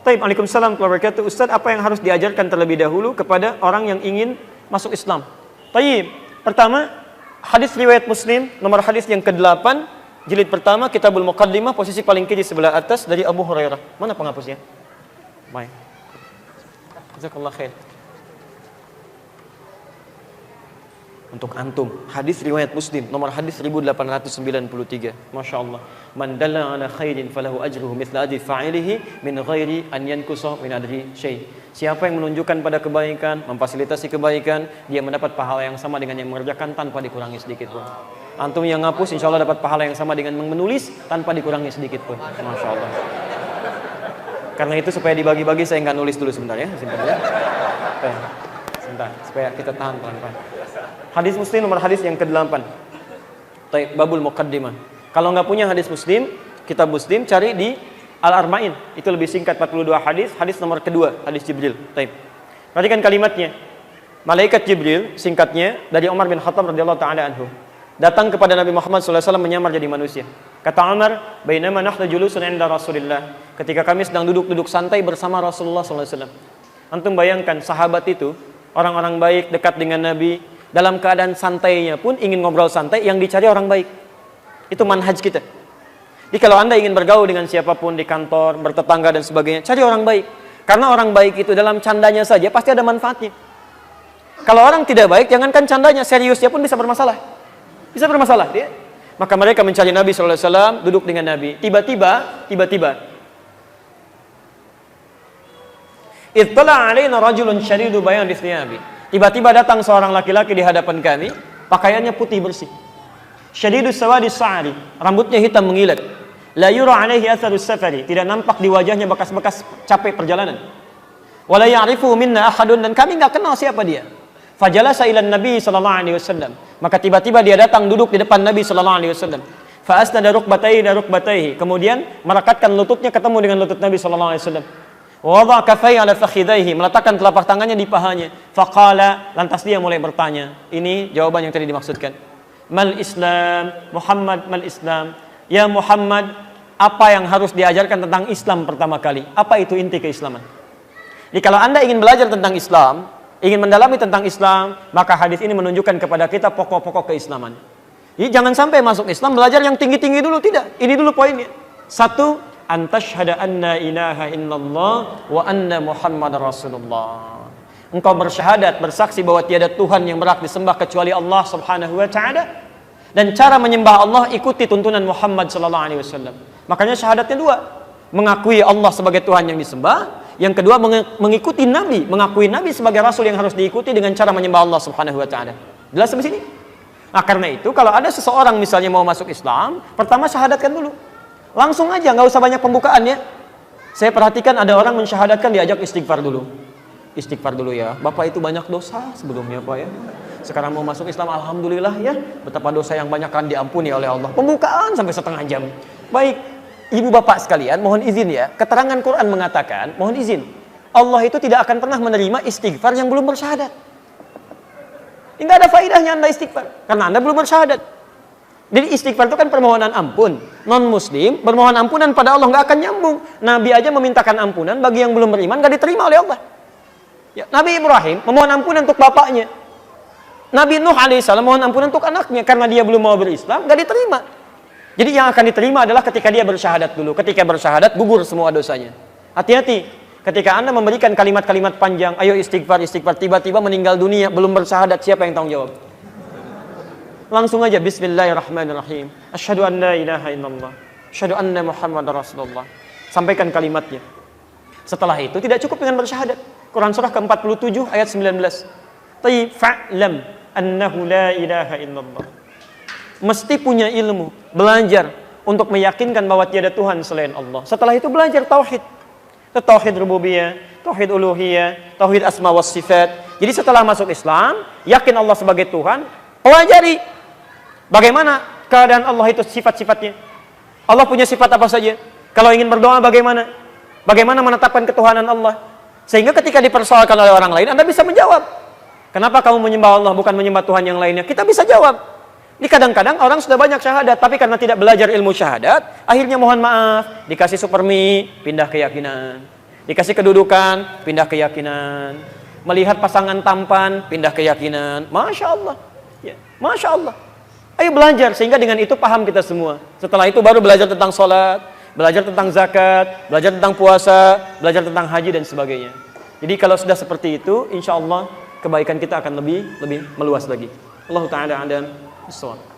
Taib, Waalaikumsalam warahmatullahi wabarakatuh. Ustaz, apa yang harus diajarkan terlebih dahulu kepada orang yang ingin masuk Islam? Taib, pertama, hadis riwayat Muslim, nomor hadis yang ke-8, jilid pertama, Kitabul Muqaddimah, posisi paling kiri sebelah atas dari Abu Hurairah. Mana penghapusnya? Baik. Jazakallah khair. Untuk antum, hadis riwayat Muslim, nomor hadis 1893. Masya Allah. Man dalla ala khairin falahu ajruhu mithla ajri fa'ilihi min ghairi an yankusa min adri syai'. Siapa yang menunjukkan pada kebaikan, memfasilitasi kebaikan, dia mendapat pahala yang sama dengan yang mengerjakan tanpa dikurangi sedikit pun. Antum yang ngapus, insya Allah dapat pahala yang sama dengan menulis tanpa dikurangi sedikit pun. Masya Allah. Karena itu supaya dibagi-bagi, saya nggak nulis dulu sebentar ya. Sebentar ya. Sebentar, supaya kita tahan pelan-pelan. Hadis Muslim nomor hadis yang ke-8. Babul Muqaddimah. Kalau nggak punya hadis Muslim, kitab Muslim cari di Al-Arba'in. Itu lebih singkat, 42 hadis. Hadis nomor kedua, hadis Jibril. Perhatikan kalimatnya. Malaikat Jibril, singkatnya, dari Umar bin Khattab radhiyallahu taala anhu, datang kepada Nabi Muhammad SAW menyamar jadi manusia. Kata Umar, "Bainama nahnu julusun 'inda Rasulillah." Ketika kami sedang duduk-duduk santai bersama Rasulullah SAW. Antum bayangkan sahabat itu, orang-orang baik dekat dengan Nabi, dalam keadaan santainya pun ingin ngobrol santai, yang dicari orang baik. Itu manhaj kita. Jadi kalau Anda ingin bergaul dengan siapapun di kantor, bertetangga dan sebagainya, cari orang baik. Karena orang baik itu dalam candanya saja pasti ada manfaatnya. Kalau orang tidak baik, jangankan candanya, seriusnya pun bisa bermasalah. Bisa bermasalah dia. Maka mereka mencari Nabi SAW, duduk dengan Nabi. Tiba-tiba ittala alaina rajulun syadidu bayadi thiyabi. Tiba-tiba datang seorang laki-laki di hadapan kami, pakaiannya putih bersih. Syadidus sawadi sa'ari, rambutnya hitam mengilat. La yura alaihi atharus safari, tidak nampak di wajahnya bekas-bekas capek perjalanan. Wala ya'rifu minna ahadun, dan kami enggak kenal siapa dia. Fajalasa ila Nabi sallallahu alaihi wasallam, maka tiba-tiba dia datang duduk di depan Nabi sallallahu alaihi wasallam. Fa asnada rukbatayhi, kemudian merekatkan lututnya ketemu dengan lutut Nabi sallallahu alaihi wasallam. Wada kafai ala fakhidaihi, meletakkan telapak tangannya di pahanya. Faqala, lantas dia mulai bertanya. Ini jawaban yang tadi dimaksudkan. Mal Islam, Muhammad mal Islam. Ya Muhammad, apa yang harus diajarkan tentang Islam pertama kali? Apa itu inti keislaman? Jadi kalau Anda ingin belajar tentang Islam, ingin mendalami tentang Islam, maka hadis ini menunjukkan kepada kita pokok-pokok keislaman. Jadi jangan sampai masuk Islam belajar yang tinggi-tinggi dulu, tidak. Ini dulu poinnya. Satu, antashhada anna ilaha illallah wa anna Muhammad Rasulullah. Engkau bersyahadat, bersaksi bahwa tiada Tuhan yang berhak disembah kecuali Allah Subhanahu wa taala, dan cara menyembah Allah ikuti tuntunan Muhammad sallallahu alaihi wasallam. Makanya syahadatnya dua, mengakui Allah sebagai Tuhan yang disembah, yang kedua mengikuti Nabi, mengakui Nabi sebagai rasul yang harus diikuti dengan cara menyembah Allah Subhanahu wa taala. Jelas sampai sini? Nah, karena itu kalau ada seseorang misalnya mau masuk Islam, pertama syahadatkan dulu. Langsung aja, nggak usah banyak pembukaan ya. Saya perhatikan ada orang mensyahadatkan diajak istighfar dulu. Istighfar dulu ya. Bapak itu banyak dosa sebelumnya Pak ya. Sekarang mau masuk Islam, alhamdulillah ya. Betapa dosa yang banyak kan diampuni oleh Allah. Pembukaan sampai setengah jam. Baik, ibu bapak sekalian, mohon izin ya. Keterangan Quran mengatakan, mohon izin, Allah itu tidak akan pernah menerima istighfar yang belum bersyahadat. Tidak ada faedahnya Anda istighfar, karena Anda belum bersyahadat. Jadi istighfar itu kan permohonan ampun. Non-muslim bermohon ampunan pada Allah nggak akan nyambung. Nabi aja memintakan ampunan bagi yang belum beriman, nggak diterima oleh Allah. Ya, Nabi Ibrahim memohon ampunan untuk bapaknya. Nabi Nuh alaihissalam mohon ampunan untuk anaknya karena dia belum mau berislam, nggak diterima. Jadi yang akan diterima adalah ketika dia bersyahadat dulu. Ketika bersyahadat gugur semua dosanya. Hati-hati. Ketika Anda memberikan kalimat-kalimat panjang, ayo istighfar, tiba-tiba meninggal dunia belum bersyahadat, siapa yang tanggung jawab? Langsung aja bismillahirrahmanirrahim. Asyhadu an la ilaha illallah. Asyhadu anna Muhammadar Rasulullah. Sampaikan kalimatnya. Setelah itu tidak cukup dengan bersyahadat. Quran surah ke-47 ayat 19. Tayyib fa'lam annahu la ilaha illallah. Mesti punya ilmu, belajar untuk meyakinkan bahwa tiada Tuhan selain Allah. Setelah itu belajar tauhid. Tauhid rububiyah, tauhid uluhiyah, tauhid asma was sifat. Jadi setelah masuk Islam, yakin Allah sebagai Tuhan, pelajari bagaimana keadaan Allah itu, sifat-sifatnya. Allah punya sifat apa saja? Kalau ingin berdoa bagaimana? Bagaimana menetapkan ketuhanan Allah? Sehingga ketika dipersoalkan oleh orang lain, Anda bisa menjawab. Kenapa kamu menyembah Allah bukan menyembah Tuhan yang lainnya? Kita bisa jawab. Ini kadang-kadang orang sudah banyak syahadat, tapi karena tidak belajar ilmu syahadat, akhirnya mohon maaf, dikasih supermi, pindah keyakinan. Dikasih kedudukan, pindah keyakinan. Melihat pasangan tampan, pindah keyakinan. Masya Allah. Ya, Masya Allah. Ayo belajar, sehingga dengan itu paham kita semua. Setelah itu baru belajar tentang sholat, belajar tentang zakat, belajar tentang puasa, belajar tentang haji dan sebagainya. Jadi kalau sudah seperti itu, insya Allah kebaikan kita akan lebih meluas lagi. Allah Ta'ala a'lam bishawab.